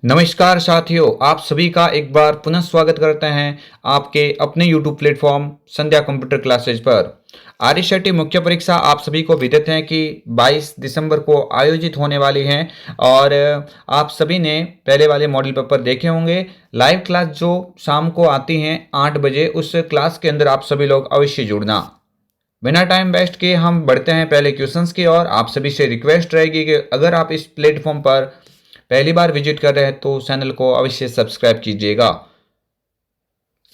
नमस्कार साथियों, आप सभी का एक बार पुनः स्वागत करते हैं आपके अपने YouTube प्लेटफॉर्म संध्या कंप्यूटर क्लासेज पर। आरएसआईटी मुख्य परीक्षा आप सभी को विदित है कि 22 दिसंबर को आयोजित होने वाली है और आप सभी ने पहले वाले मॉडल पेपर देखे होंगे। लाइव क्लास जो शाम को आती हैं 8 बजे, उस क्लास के अंदर आप सभी लोग अवश्य जुड़ना। बिना टाइम वेस्ट किए हम बढ़ते हैं पहले क्वेश्चंस की ओर। आप सभी से रिक्वेस्ट रहेगी कि अगर आप इस प्लेटफॉर्म पर पहली बार विजिट कर रहे हैं तो चैनल को अवश्य सब्सक्राइब कीजिएगा।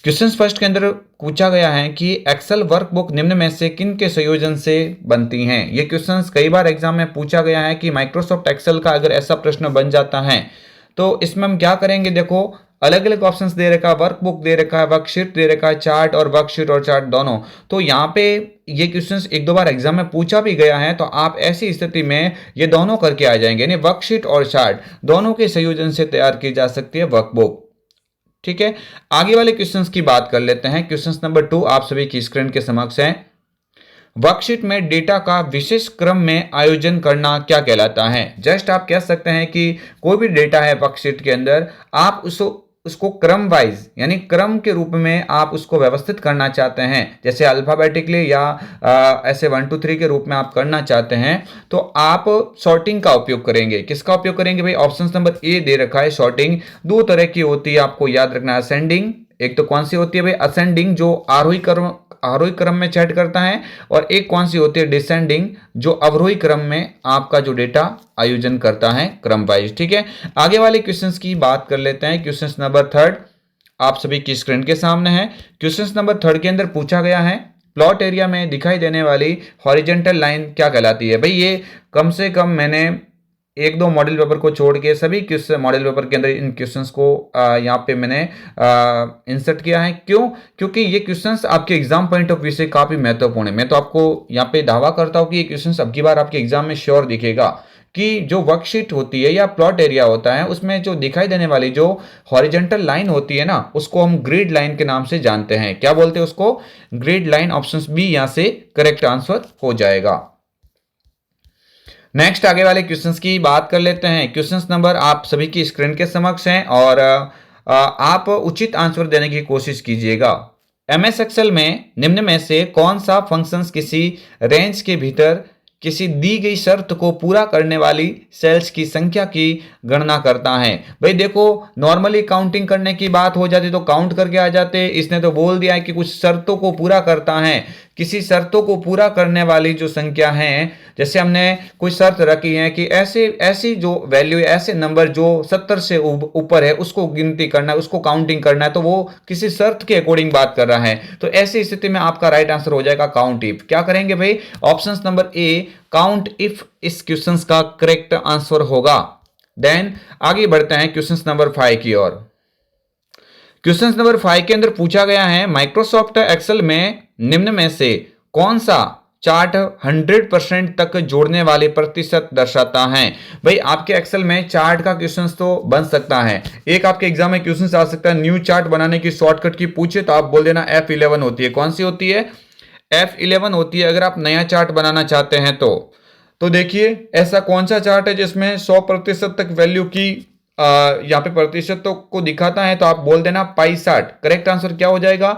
क्वेश्चन फर्स्ट के अंदर पूछा गया है कि एक्सेल वर्कबुक निम्न में से किन के संयोजन से बनती हैं। ये क्वेश्चंस कई बार एग्जाम में पूछा गया है कि माइक्रोसॉफ्ट एक्सेल का अगर ऐसा प्रश्न बन जाता है तो इसमें हम क्या करेंगे। देखो, अलग अलग ऑप्शंस दे रखा है, वर्कबुक दे रखा है, वर्कशीट दे रखा है, चार्ट और वर्कशीट और चार्ट दोनों। तो यहाँ पे ये क्वेश्चंस एक दो बार एग्जाम में पूछा भी गया है, तो आप ऐसी स्थिति में ये दोनों करके आ जाएंगे, यानी वर्कशीट और चार्ट दोनों के संयोजन से तैयार की जा सकती है वर्कबुक। ठीक है, आगे वाले क्वेश्चंस की बात कर लेते हैं। क्वेश्चन नंबर 2 आप सभी की स्क्रीन के समक्ष है। वर्कशीट में डेटा का विशेष क्रम में आयोजन करना क्या कहलाता है। जस्ट आप कह सकते हैं कि कोई भी डेटा है वर्कशीट के अंदर, आप उसको क्रम वाइज यानी क्रम के रूप में आप उसको व्यवस्थित करना चाहते हैं, जैसे अल्फाबेटिकली या ऐसे 1 2 3 के रूप में आप करना चाहते हैं, तो आप सॉर्टिंग का उपयोग करेंगे। किसका उपयोग करेंगे भाई? ऑप्शन नंबर ए दे रखा है सॉर्टिंग। दो तरह की होती है, आपको याद रखना है। असेंडिंग, एक तो कौन सी होती है भाई? असेंडिंग जो आरोही क्रम में चैट करता है, और एक कौन सी होती है? डिसेंडिंग जो अवरोही क्रम में आपका जो डेटा आयोजन करता है क्रम वाइज। ठीक है, आगे वाले क्वेश्चंस की बात कर लेते हैं। क्वेश्चन नंबर 3 आप सभी की स्क्रीन के सामने है। क्वेश्चन नंबर 3 के अंदर पूछा गया है प्लॉट एरिया में दिखाई देने वाली हॉरिजेंटल लाइन क्या कहलाती है। भाई ये कम से कम मैंने एक दो मॉडल पेपर को छोड़ के सभी क्वेश्चन मॉडल पेपर के अंदर इन क्वेश्चंस को यहाँ पे मैंने इंसर्ट किया है। क्यों? क्योंकि ये क्वेश्चंस आपके एग्जाम पॉइंट ऑफ व्यू से काफी महत्वपूर्ण है। मैं तो आपको यहाँ पे दावा करता हूँ कि ये क्वेश्चंस अब की बार आपके एग्जाम में श्योर दिखेगा कि जो वर्कशीट होती है या प्लॉट एरिया होता है, उसमें जो दिखाई देने वाली जो हॉरिजेंटल लाइन होती है ना, उसको हम ग्रिड लाइन के नाम से जानते हैं। क्या बोलते हैं उसको? Grid line. ऑप्शन बी यहाँ से करेक्ट आंसर हो जाएगा। नेक्स्ट आगे वाले क्वेश्चंस की बात कर लेते हैं। क्वेश्चंस नंबर आप सभी की स्क्रीन के समक्ष हैं और आप उचित आंसर देने की कोशिश कीजिएगा। एमएस एक्सेल में निम्न में से कौन सा फंक्शंस किसी रेंज के भीतर किसी दी गई शर्त को पूरा करने वाली सेल्स की संख्या की गणना करता है। भाई देखो, नॉर्मली काउंटिंग करने की बात हो जाती तो काउंट करके आ जाते, इसने तो बोल दिया है कि कुछ शर्तों को पूरा करता है। किसी शर्तों को पूरा करने वाली जो संख्या है, जैसे हमने कुछ शर्त रखी है कि ऐसे ऐसी जो वैल्यू, ऐसे नंबर जो 70 से ऊपर है उसको गिनती करना है, उसको काउंटिंग करना है, तो वो किसी शर्त के अकॉर्डिंग बात कर रहा है। तो ऐसी स्थिति में आपका राइट आंसर हो जाएगा काउंट इफ। क्या करेंगे भाई? Option number A count if इस क्वेश्चन का करेक्ट आंसर होगा। देन आगे बढ़ते हैं क्वेश्चन नंबर 5 की ओर। क्वेश्चन नंबर 5 के अंदर पूछा गया है माइक्रोसॉफ्ट एक्सेल में निम्न में से कौन सा चार्ट 100% तक जोड़ने वाले प्रतिशत दर्शाता है। भाई आपके एक्सेल में चार्ट का क्वेश्चन तो बन सकता है। एक आपके एग्जाम में क्वेश्चन आ सकता है, न्यू चार्ट बनाने की शॉर्टकट की पूछे तो आप बोल देना F11 होती है। कौन सी होती है? F11 होती है अगर आप नया चार्ट बनाना चाहते हैं तो देखिए ऐसा कौन सा चार्ट है जिसमें 100% तक वैल्यू की यहाँ पे प्रतिशत तो को दिखाता है, तो आप बोल देना पाई 60। करेक्ट आंसर क्या हो जाएगा?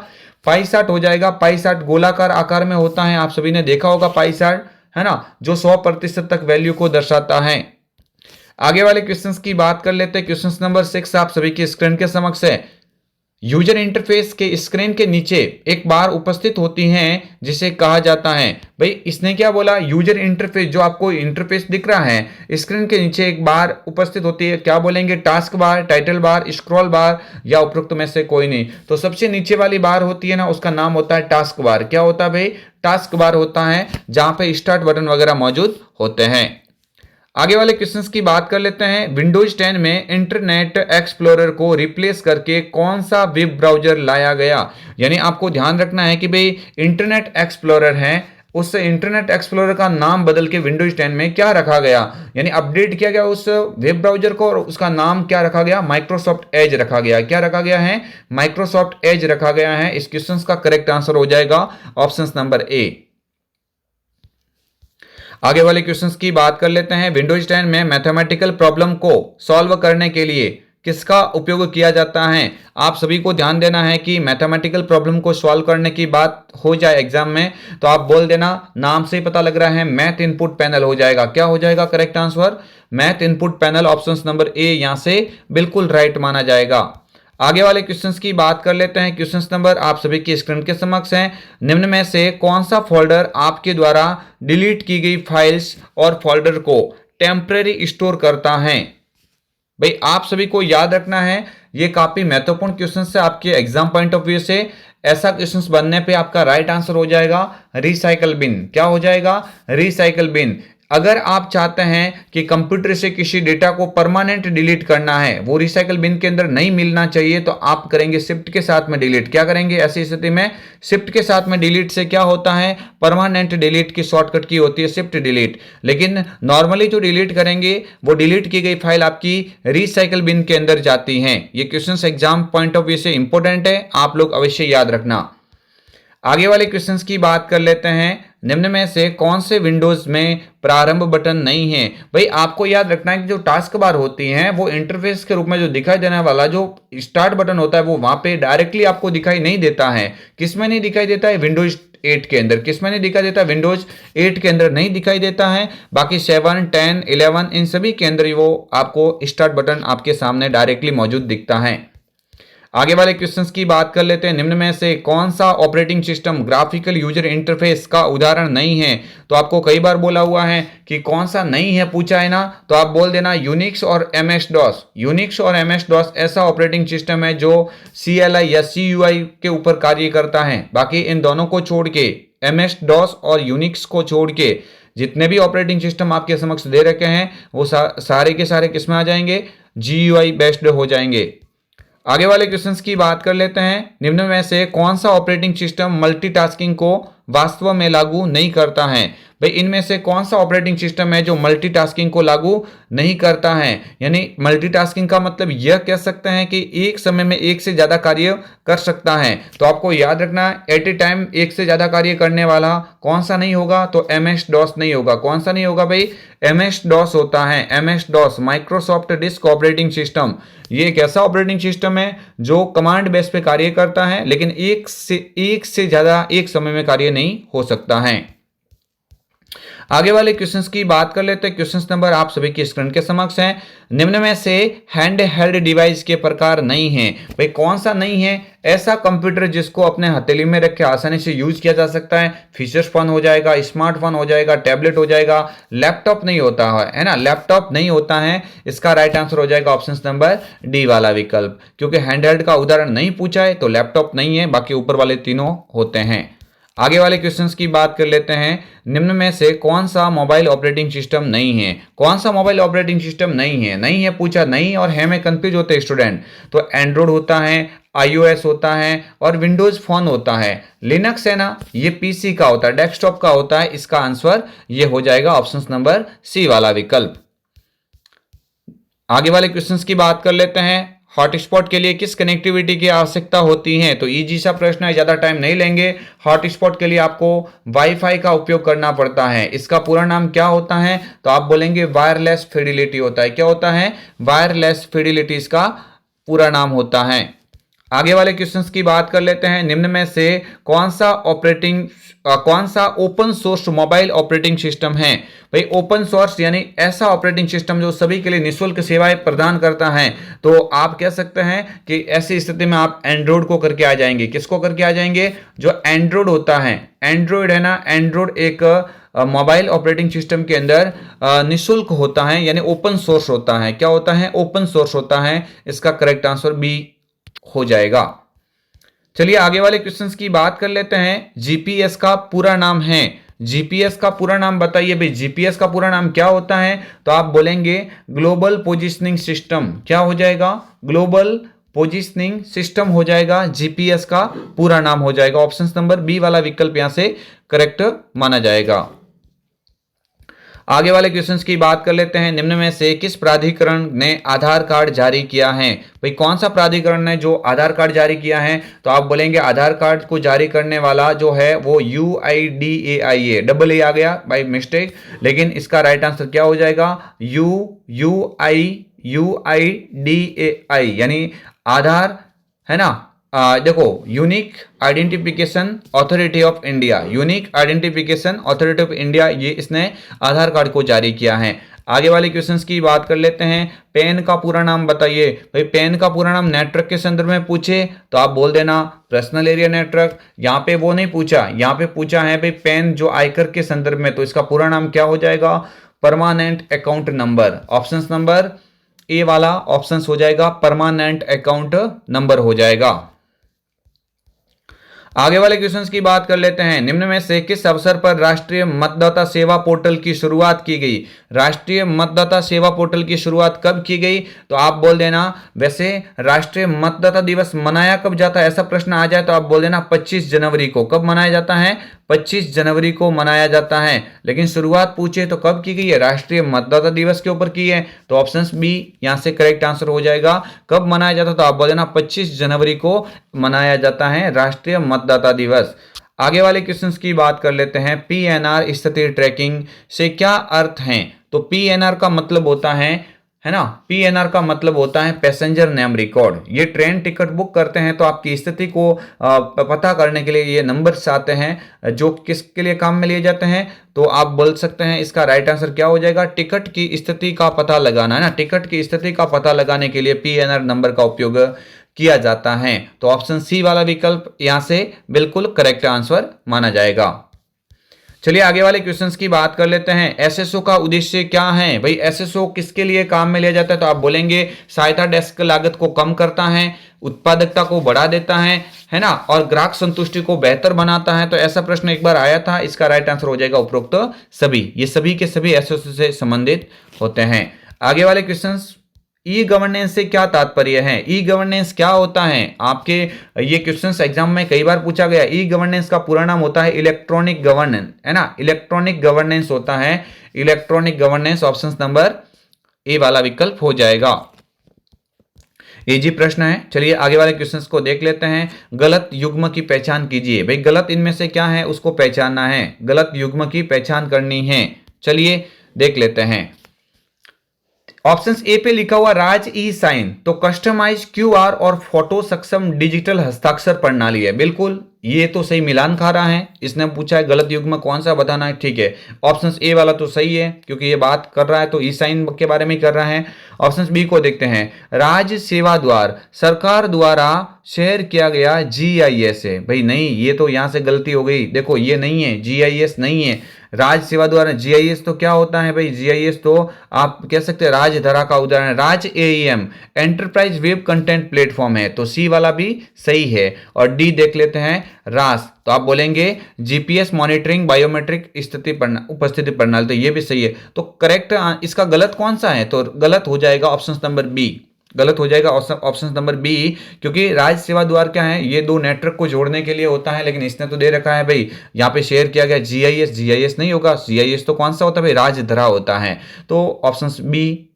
पाई 60 हो जाएगा। पाई 60 गोलाकार आकार में होता है, आप सभी ने देखा होगा पाई 60, है ना, जो 100% तक वैल्यू को दर्शाता है। आगे वाले क्वेश्चंस की बात कर लेते हैं। क्वेश्चन नंबर 6 आप सभी की स्क्रीन के समक्ष है। यूजर इंटरफेस के स्क्रीन के नीचे एक बार उपस्थित होती हैं जिसे कहा जाता है। भाई इसने क्या बोला? यूजर इंटरफेस, जो आपको इंटरफेस दिख रहा है स्क्रीन के नीचे एक बार उपस्थित होती है, क्या बोलेंगे? Task bar, title bar, scroll बार या उपरोक्त में से कोई नहीं। तो सबसे नीचे वाली बार होती है ना, उसका नाम होता है टास्क बार। क्या होता है भाई? टास्क बार होता है, जहां पे स्टार्ट बटन वगैरह मौजूद होते हैं। आगे वाले क्वेश्चंस की बात कर लेते हैं। विंडोज 10 में इंटरनेट एक्सप्लोरर को रिप्लेस करके कौन सा वेब ब्राउजर लाया गया। यानी आपको ध्यान रखना है कि भाई इंटरनेट एक्सप्लोरर है, उस इंटरनेट एक्सप्लोरर का नाम बदल के विंडोज 10 में क्या रखा गया, यानी अपडेट किया गया उस वेब ब्राउजर को, और उसका नाम क्या रखा गया? माइक्रोसॉफ्ट एज रखा गया। क्या रखा गया है? माइक्रोसॉफ्ट एज रखा गया है। इस क्वेश्चन का करेक्ट आंसर हो जाएगा ऑप्शन नंबर ए। आगे वाले क्वेश्चंस की बात कर लेते हैं। विंडोज 10 में मैथमेटिकल प्रॉब्लम को सॉल्व करने के लिए किसका उपयोग किया जाता है। आप सभी को ध्यान देना है कि मैथमेटिकल प्रॉब्लम को सॉल्व करने की बात हो जाए एग्जाम में तो आप बोल देना, नाम से ही पता लग रहा है मैथ इनपुट पैनल हो जाएगा। क्या हो जाएगा correct answer? Math input panel, option number A यहां से बिल्कुल राइट माना जाएगा। आगे वाले क्वेश्चंस की बात कर लेते हैं। क्वेश्चंस नंबर आप सभी की स्क्रीन के समक्ष हैं। निम्न में से कौन सा फोल्डर आपके द्वारा डिलीट की गई फाइल्स और फोल्डर को टेम्परेरी स्टोर करता है? भाई आप सभी को याद रखना है, ये काफी महत्वपूर्ण क्वेश्चन है आपके एग्जाम पॉइंट ऑफ व्यू से। ऐसा क्वेश्चन बनने पे आपका राइट आंसर हो जाएगा रिसाइकल बिन। क्या हो जाएगा? Recycle bin. अगर आप चाहते हैं कि कंप्यूटर से किसी डेटा को परमानेंट डिलीट करना है, वो रिसाइकल बिन के अंदर नहीं मिलना चाहिए, तो आप करेंगे शिफ्ट के साथ में डिलीट। क्या करेंगे ऐसी स्थिति में? शिफ्ट के साथ में डिलीट से क्या होता है, परमानेंट डिलीट की शॉर्टकट की होती है शिफ्ट डिलीट। लेकिन नॉर्मली जो डिलीट करेंगे वो डिलीट की गई फाइल आपकी रिसाइकल बिन के अंदर जाती है। ये question exam point of view से इंपॉर्टेंट है, आप लोग अवश्य याद रखना। आगे वाले क्वेश्चंस की बात कर लेते हैं। निम्न में से कौन से विंडोज में प्रारंभ बटन नहीं है? भाई आपको याद रखना है कि जो टास्क बार होती हैं वो इंटरफेस के रूप में जो दिखाई देने वाला जो स्टार्ट बटन होता है वो वहां पे डायरेक्टली आपको दिखाई नहीं देता है। किसमें नहीं दिखाई देता है? विंडोज 8 के अंदर। किसमें नहीं दिखाई देता? विंडोज 8 के अंदर नहीं दिखाई देता है। बाकी 7, 10, 11 इन सभी के अंदर वो आपको स्टार्ट बटन आपके सामने डायरेक्टली मौजूद दिखता है। आगे वाले क्वेश्चंस की बात कर लेते हैं। निम्न में से कौन सा operating system graphical user interface का उदाहरण नहीं है? तो आपको कई बार बोला हुआ है कि कौन सा नहीं है, पूछा है ना, तो आप बोल देना यूनिक्स और एमएस डॉस। यूनिक्स और एमएस डॉस ऐसा ऑपरेटिंग सिस्टम है जो CLI या CUI के ऊपर कार्य करता है। बाकी इन दोनों को छोड़ के, एमएस डॉस और यूनिक्स को छोड़ के जितने भी ऑपरेटिंग सिस्टम आपके समक्ष दे रखे हैं वो सारे के सारे किस में आ जाएंगे? GUI बेस्ड हो जाएंगे। आगे वाले क्वेश्चंस की बात कर लेते हैं। निम्न में से कौन सा ऑपरेटिंग सिस्टम मल्टीटास्किंग को वास्तव में लागू नहीं करता है? भाई इनमें से कौन सा ऑपरेटिंग सिस्टम है जो मल्टीटास्किंग को लागू नहीं करता है? यानी मल्टीटास्किंग का मतलब यह कह सकते हैं कि एक समय में एक से ज्यादा कार्य कर सकता है। तो आपको याद रखना एट ए टाइम एक से ज्यादा कार्य करने वाला कौन सा नहीं होगा? तो MS डॉस नहीं होगा। कौन सा नहीं होगा भाई? MS डॉस होता है। MS DOS Microsoft disk operating system. ये एक ऐसा ऑपरेटिंग सिस्टम है जो कमांड बेस पे कार्य करता है, लेकिन एक से ज्यादा एक समय में कार्य नहीं हो सकता है। आगे वाले क्वेश्चंस की बात कर लेते हैं। क्वेश्चंस नंबर आप सभी की स्क्रीन के समक्ष हैं। निम्न में से हैंड हेल्ड डिवाइस के प्रकार नहीं है? भाई कौन सा नहीं है? ऐसा कंप्यूटर जिसको अपने हथेली में रख के आसानी से यूज किया जा सकता है। फीचर्स फोन हो जाएगा, स्मार्टफोन हो जाएगा, टैबलेट हो जाएगा। लैपटॉप नहीं होता है ना, लैपटॉप नहीं होता है। इसका राइट आंसर हो जाएगा ऑप्शन नंबर डी वाला विकल्प, क्योंकि हैंड हेल्ड का उदाहरण नहीं पूछा है तो लैपटॉप नहीं है, बाकी ऊपर वाले तीनों होते हैं। आगे वाले क्वेश्चंस की बात कर लेते हैं। निम्न में से कौन सा मोबाइल ऑपरेटिंग सिस्टम नहीं है? कौन सा मोबाइल ऑपरेटिंग सिस्टम नहीं है? नहीं है पूछा, नहीं और है में कंफ्यूज होते हैं स्टूडेंट। तो एंड्रॉइड होता है, iOS होता है और विंडोज फोन होता है। लिनक्स है ना, ये PC का होता है, डेस्कटॉप का होता है। इसका आंसर ये हो जाएगा ऑप्शन नंबर सी वाला विकल्प। आगे वाले क्वेश्चंस की बात कर लेते हैं। हॉटस्पॉट के लिए किस कनेक्टिविटी की आवश्यकता होती है? तो इजी सा प्रश्न है, ज्यादा टाइम नहीं लेंगे। हॉटस्पॉट के लिए आपको वाईफाई का उपयोग करना पड़ता है। इसका पूरा नाम क्या होता है? तो आप बोलेंगे वायरलेस फिडिलिटी होता है। क्या होता है? वायरलेस फिडिलिटी इसका पूरा नाम होता है। आगे वाले क्वेश्चंस की बात कर लेते हैं। निम्न में से कौन सा open source mobile operating system है? भाई ओपन सोर्स यानी ऐसा ऑपरेटिंग सिस्टम जो सभी के लिए निःशुल्क सेवाएं प्रदान करता है। तो आप कह सकते हैं कि ऐसी स्थिति में आप एंड्रॉइड को करके आ जाएंगे। किसको करके आ जाएंगे? जो एंड्रॉइड होता है, एंड्रॉइड है ना, एंड्रॉइड एक मोबाइल ऑपरेटिंग सिस्टम के अंदर निःशुल्क होता है, यानी ओपन सोर्स होता है। क्या होता है? ओपन सोर्स होता है। इसका करेक्ट आंसर बी हो जाएगा। चलिए आगे वाले क्वेश्चंस की बात कर लेते हैं। जीपीएस का पूरा नाम है? जीपीएस का पूरा नाम बताइए भाई। जीपीएस का पूरा नाम क्या होता है? तो आप बोलेंगे ग्लोबल पोजिशनिंग सिस्टम। क्या हो जाएगा? ग्लोबल पोजिशनिंग सिस्टम हो जाएगा। जीपीएस का पूरा नाम हो जाएगा। ऑप्शन नंबर बी वाला विकल्प यहां से करेक्ट माना जाएगा। आगे वाले क्वेश्चंस की बात कर लेते हैं। निम्न में से किस प्राधिकरण ने आधार कार्ड जारी किया है? भाई कौन सा प्राधिकरण ने जो आधार कार्ड जारी किया है? तो आप बोलेंगे आधार कार्ड को जारी करने वाला जो है वो UIDAI, डबल ए आ गया बाय मिस्टेक, लेकिन इसका राइट आंसर क्या हो जाएगा? UIDAI यानी आधार, है ना। देखो, unique identification authority of India, unique identification authority of India, ये इसने आधार कार्ड को जारी किया है। आगे वाले क्वेश्चंस की बात कर लेते हैं। पेन का पूरा नाम बताइए। भाई पेन का पूरा नाम नेटवर्क के संदर्भ में पूछे तो आप बोल देना पर्सनल एरिया नेटवर्क। यहाँ पे वो नहीं पूछा, यहाँ पे पूछा है भाई पेन जो आयकर के संदर्भ में, तो इसका पूरा नाम क्या हो जाएगा? Permanent account number. Option number A वाला ऑप्शन हो जाएगा, परमानेंट अकाउंट नंबर हो जाएगा। आगे वाले क्वेश्चंस की बात कर लेते हैं। निम्न में से किस अवसर पर राष्ट्रीय मतदाता सेवा पोर्टल की शुरुआत की गई? राष्ट्रीय मतदाता सेवा पोर्टल की शुरुआत कब की गई? तो आप बोल देना, वैसे राष्ट्रीय मतदाता दिवस मनाया कब जाता है, ऐसा प्रश्न आ जाए तो आप बोल देना 25 जनवरी को। कब मनाया जाता है? 25 जनवरी को मनाया जाता है। लेकिन शुरुआत पूछे तो कब की गई है? राष्ट्रीय मतदाता दिवस के ऊपर की है, तो ऑप्शन बी यहां से करेक्ट आंसर हो जाएगा। कब मनाया जाता, तो आप बोल देना 25 जनवरी को मनाया जाता है राष्ट्रीय मतदाता दिवस। आगे वाले क्वेश्चंस की बात कर लेते हैं। PNR स्थिति ट्रैकिंग से क्या अर्थ है? तो PNR का मतलब होता है ना, PNR का मतलब होता है पैसेंजर नेम रिकॉर्ड। ये ट्रेन टिकट बुक करते हैं तो आपकी स्थिति को पता करने के लिए ये नंबर्स आते हैं जो किसके लिए काम में लिए जाते हैं। तो आप बोल सकते हैं इसका राइट आंसर क्या हो जाएगा? टिकट की स्थिति का पता लगाना, है ना। टिकट की स्थिति का पता लगाने के लिए PNR नंबर का उपयोग किया जाता है। तो ऑप्शन सी वाला विकल्प यहां से बिल्कुल करेक्ट आंसर माना जाएगा। चलिए आगे वाले क्वेश्चंस की बात कर लेते हैं। एसएसओ का उद्देश्य क्या है? भाई एसएसओ किसके लिए काम में लिया जाता है? तो आप बोलेंगे सहायता डेस्क लागत को कम करता है, उत्पादकता को बढ़ा देता है ना, और ग्राहक संतुष्टि को बेहतर बनाता है। तो ऐसा प्रश्न एक बार आया था, इसका राइट आंसर हो जाएगा उपरोक्त सभी। ये सभी के सभी एसएसओ से संबंधित होते हैं। आगे वाले क्वेश्चंस, ई गवर्नेंस से क्या तात्पर्य है? ई गवर्नेंस क्या होता है? आपके ये क्वेश्चंस एग्जाम में कई बार पूछा गया। ई गवर्नेंस का पूरा नाम होता है इलेक्ट्रॉनिक गवर्नेंस, है ना। इलेक्ट्रॉनिक गवर्नेंस होता है, electronic governance. Option number A वाला विकल्प हो जाएगा। इजी प्रश्न है। चलिए आगे वाले क्वेश्चंस को देख लेते हैं। गलत युग्म की पहचान कीजिए। भाई गलत इनमें से क्या है उसको पहचानना है, गलत युग्म की पहचान करनी है। चलिए देख लेते हैं। ऑप्शन ए पे लिखा हुआ राज ई साइन, तो कस्टमाइज QR और फोटो सक्षम डिजिटल हस्ताक्षर प्रणाली है। बिल्कुल ये तो सही मिलान खा रहा है। इसने पूछा है गलत युग्म कौन सा बताना है, ठीक है। ऑप्शन ए वाला तो सही है क्योंकि ये बात कर रहा है तो ई साइन के बारे में कर रहा है। ऑप्शन बी को देखते हैं। राज्य सेवा द्वार सरकार द्वारा शेयर किया गया GIS है। भाई नहीं, ये तो यहां से गलती हो गई। देखो ये नहीं है, GIS नहीं है। राज्य सेवा द्वारा GIS तो क्या होता है भाई? GIS तो आप कह सकते हैं राजधरा का उदाहरण है। राज AEM enterprise web content platform है, तो सी वाला भी सही है। और डी देख लेते हैं, रास, तो आप बोलेंगे GPS मॉनिटरिंग बायोमेट्रिक उपस्थिति प्रणाली, तो ये भी सही है। तो करेक्ट इसका गलत कौन सा है? तो गलत हो जाएगा ऑप्शन नंबर बी, गलत हो जाएगा ऑप्शन नंबर बी, क्योंकि राज्य सेवा द्वार क्या है? ये दो नेटवर्क को जोड़ने के लिए होता है, लेकिन इसने तो दे रखा है भाई यहाँ पे शेयर किया गया GIS नहीं होगा। GIS तो कौन सा होता है भाई? राजधरा होता है। तो ऑप्शन बी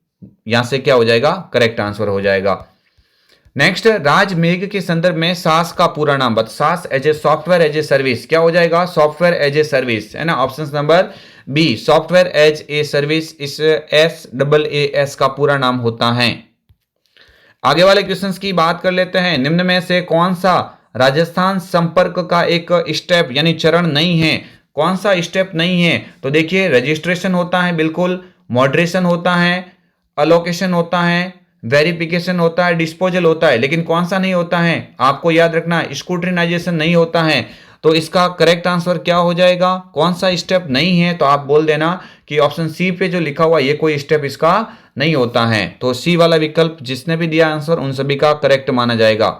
यहां से क्या हो जाएगा? करेक्ट आंसर हो जाएगा। नेक्स्ट, राजमेघ के संदर्भ में सास का पूरा नाम बता। SaaS as a software as a service, क्या हो जाएगा? सॉफ्टवेयर एज ए सर्विस, है ना। Option number B software as a service, इस SAAS का पूरा नाम होता है। आगे वाले क्वेश्चंस की बात कर लेते हैं। निम्न में से कौन सा राजस्थान संपर्क का एक स्टेप यानी चरण नहीं है? कौन सा स्टेप नहीं है? तो देखिए रजिस्ट्रेशन होता है, बिल्कुल, मॉडरेशन होता है, अलोकेशन होता है, वेरिफिकेशन होता है, डिस्पोजल होता है, लेकिन कौन सा नहीं होता है? आपको याद रखना, स्क्रूटिनाइजेशन नहीं होता है। तो इसका करेक्ट आंसर क्या हो जाएगा? कौन सा स्टेप नहीं है? तो आप बोल देना कि ऑप्शन सी पे जो लिखा हुआ ये कोई स्टेप इसका नहीं होता है। तो सी वाला विकल्प जिसने भी दिया आंसर उन सभी का करेक्ट माना जाएगा।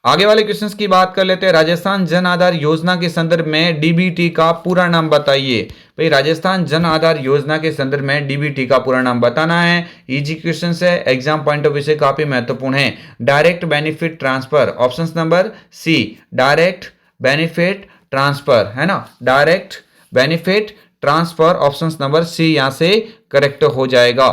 आगे वाले क्वेश्चंस की बात कर लेते हैं। राजस्थान जन आधार योजना के संदर्भ में DBT का पूरा नाम बताइए। भाई राजस्थान जन आधार योजना के संदर्भ में DBT का पूरा नाम बताना है। इजी क्वेश्चन है, एग्जाम पॉइंट ऑफ व्यू से काफी महत्वपूर्ण है। Direct benefit transfer, option number C direct benefit transfer, है ना। Direct benefit transfer, option number C यहां से करेक्ट हो जाएगा।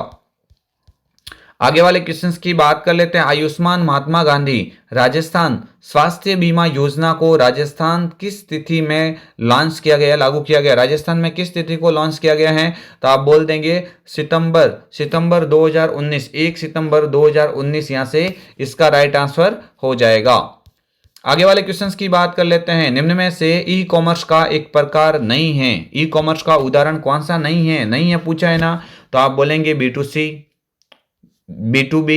आगे वाले क्वेश्चंस की बात कर लेते हैं। आयुष्मान महात्मा गांधी राजस्थान स्वास्थ्य बीमा योजना को राजस्थान किस तिथि में लॉन्च किया गया, लागू किया गया? राजस्थान में किस तिथि को लॉन्च किया गया है? तो आप बोल देंगे सितंबर 2019, 1 सितंबर 2019 यहां से इसका राइट आंसर हो जाएगा। आगे वाले क्वेश्चंस की बात कर लेते हैं। निम्न में से ई कॉमर्स का एक प्रकार नहीं है, ई कॉमर्स का उदाहरण कौन सा नहीं है? नहीं है पूछा है ना, तो आप बोलेंगे B2C, B2B,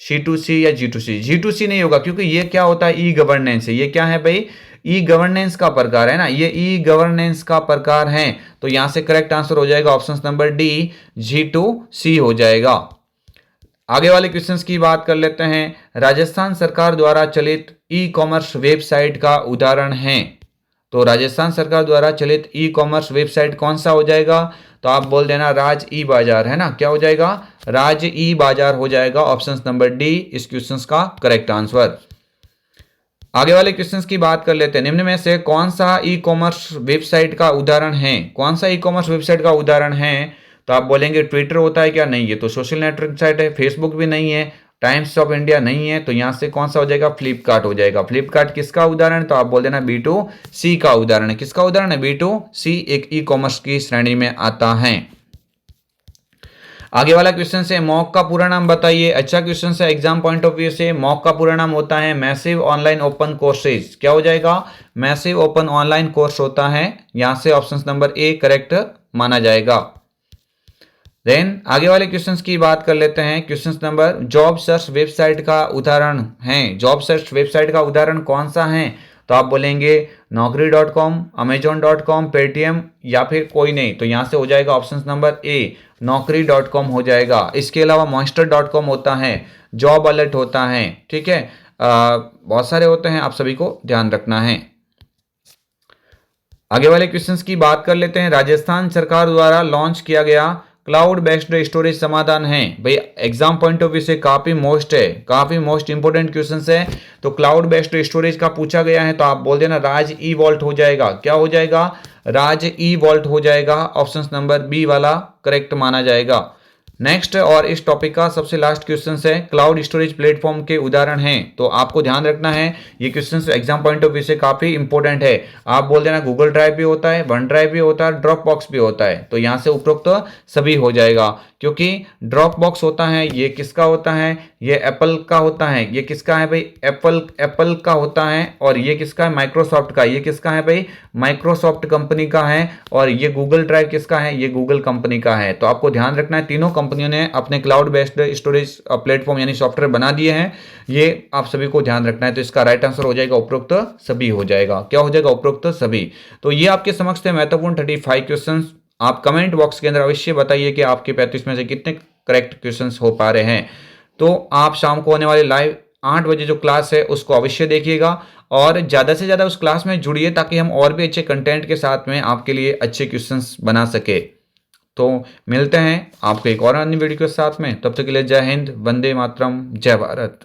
C2C या G2C। G2C नहीं होगा क्योंकि ये क्या होता है, ई गवर्नेंस है। ये क्या है भाई, ई गवर्नेंस का प्रकार है ना, ये ई गवर्नेंस का प्रकार है। तो यहां से करेक्ट आंसर हो जाएगा ऑप्शन नंबर डी, G2C हो जाएगा। आगे वाले क्वेश्चंस की बात कर लेते हैं। राजस्थान सरकार द्वारा चलित ई कॉमर्स वेबसाइट का उदाहरण है। तो राजस्थान सरकार द्वारा चलित ई कॉमर्स वेबसाइट कौन सा हो जाएगा? तो आप बोल देना राज ई बाजार, है ना, क्या हो जाएगा? राज ई बाजार हो जाएगा ऑप्शन नंबर डी इस क्वेश्चन का करेक्ट आंसर। आगे वाले क्वेश्चंस की बात कर लेते हैं। निम्न में से कौन सा ई कॉमर्स वेबसाइट का उदाहरण है? कौन सा ई कॉमर्स वेबसाइट का उदाहरण है? तो आप बोलेंगे ट्विटर होता है क्या? नहीं, ये तो सोशल नेटवर्क साइट है। फेसबुक भी नहीं है, टाइम्स ऑफ इंडिया नहीं है, तो यहां से कौन सा हो जाएगा? फ्लिपकार्ट हो जाएगा। फ्लिपकार्ट किसका उदाहरण? तो आप बोल देना B2C का उदाहरण है। किसका उदाहरण है? B2C एक ई कॉमर्स की श्रेणी में आता है। आगे वाला क्वेश्चन है, मॉक का पूरा नाम बताइए। अच्छा क्वेश्चन है एग्जाम पॉइंट ऑफ व्यू से। मॉक का पूरा नाम होता है मैसिव ऑनलाइन ओपन कोर्सेज। क्या हो जाएगा? मैसिव ओपन ऑनलाइन कोर्स होता है। यहां से ऑप्शन नंबर ए करेक्ट माना जाएगा। देन आगे वाले क्वेश्चंस की बात कर लेते हैं। Question number, job search website का उदाहरण है। जॉब सर्च वेबसाइट का उदाहरण कौन सा है? तो आप बोलेंगे naukri.com, amazon.com, पेटीएम या फिर कोई नहीं, तो यहां से हो जाएगा ऑप्शन नंबर ए, naukri.com हो जाएगा। इसके अलावा monster.com होता है, जॉब अलर्ट होता है, ठीक है, बहुत सारे होते हैं, आप सभी को ध्यान रखना है। आगे वाले क्वेश्चंस की बात कर लेते हैं। राजस्थान सरकार द्वारा लॉन्च किया गया क्लाउड बेस्ड स्टोरेज समाधान है। भाई एग्जाम पॉइंट ऑफ व्यू से काफी मोस्ट इंपोर्टेंट क्वेश्चन है। तो क्लाउड बेस्ड स्टोरेज का पूछा गया है, तो आप बोल देना राज ई वॉल्ट हो जाएगा। क्या हो जाएगा? राज ई वॉल्ट हो जाएगा। ऑप्शन नंबर बी वाला करेक्ट माना जाएगा। नेक्स्ट और इस टॉपिक का सबसे लास्ट क्वेश्चन है, क्लाउड स्टोरेज प्लेटफॉर्म के उदाहरण हैं। तो आपको ध्यान रखना है, ये question exam point of view से काफी इंपॉर्टेंट है। आप बोल देना गूगल ड्राइव भी होता है, वन ड्राइव भी होता है, ड्रॉप बॉक्स भी होता है। तो यहां से उपरोक्त सभी हो जाएगा, क्योंकि ड्रॉप बॉक्स होता है ये किसका होता है? ये एप्पल का होता है। ये किसका है भाई? एप्पल का होता है। और ये किसका है? माइक्रोसॉफ्ट का। ये किसका है भाई? माइक्रोसॉफ्ट कंपनी का है। और ये गूगल ड्राइव किसका है? ये गूगल कंपनी का है। तो आपको ध्यान रखना है, तीनों कंपनियों ने अपने क्लाउड बेस्ड स्टोरेज प्लेटफॉर्म यानी सॉफ्टवेयर बना दिए हैं। ये आप सभी को ध्यान रखना है। तो इसका राइट आंसर हो जाएगा उपरोक्त सभी हो जाएगा। क्या हो जाएगा? उपरोक्त सभी। तो ये आपके समक्ष थे महत्वपूर्ण 35 क्वेश्चन। आप कमेंट बॉक्स के अंदर अवश्य बताइए कि आपके 35 में से कितने करेक्ट क्वेश्चंस हो पा रहे हैं। तो आप शाम को होने वाले लाइव 8 बजे जो क्लास है उसको अवश्य देखिएगा और ज़्यादा से ज़्यादा उस क्लास में जुड़िए, ताकि हम और भी अच्छे कंटेंट के साथ में आपके लिए अच्छे क्वेश्चंस बना सके। तो मिलते हैं आपको एक और अन्य वीडियो के साथ में। तब तक के लिए जय हिंद, वंदे मातरम, जय भारत।